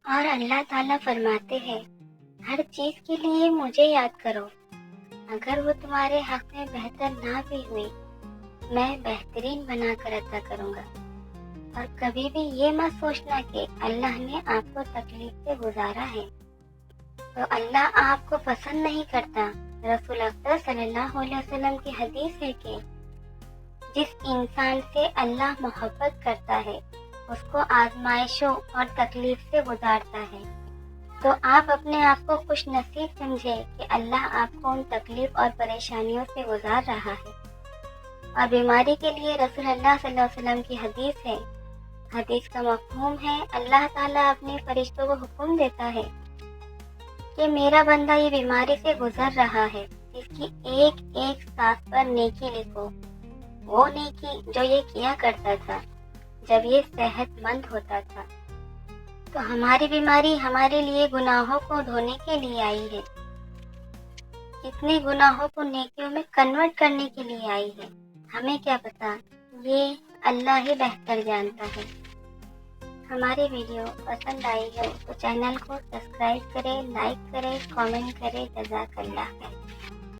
اور اللہ تعالیٰ فرماتے ہیں ہر چیز کے لیے مجھے یاد کرو، اگر وہ تمہارے حق میں بہتر نہ بھی ہوئی میں بہترین بنا کر عطا کروں گا۔ اور کبھی بھی یہ مت سوچنا کہ اللہ نے آپ کو تکلیف سے گزارا ہے تو اللہ آپ کو پسند نہیں کرتا۔ رسول اکرم صلی اللہ علیہ وسلم کی حدیث ہے کہ جس انسان سے اللہ محبت کرتا ہے اس کو آزمائشوں اور تکلیف سے گزارتا ہے، تو آپ اپنے آپ کو خوش نصیب سمجھے کہ اللہ آپ کو ان تکلیف اور پریشانیوں سے گزار رہا ہے۔ اور بیماری کے لیے رسول اللہ صلی اللہ علیہ وسلم کی حدیث ہے، حدیث کا مفہوم ہے اللہ تعالیٰ اپنے فرشتوں کو حکم دیتا ہے کہ میرا بندہ یہ بیماری سے گزر رہا ہے، اس کی ایک ایک سانس پر نیکی لکھو، وہ نیکی جو یہ کیا کرتا تھا جب یہ صحت مند ہوتا تھا۔ تو ہماری بیماری ہمارے لیے گناہوں کو دھونے کے لیے آئی ہے، کتنے گناہوں کو نیکیوں میں کنورٹ کرنے کے لیے آئی ہے، ہمیں کیا پتا، یہ اللہ ہی بہتر جانتا ہے۔ ہماری ویڈیو پسند آئی ہے تو چینل کو سبسکرائب کریں، لائک کریں، کامنٹ کریں۔ جزاک اللہ خیر۔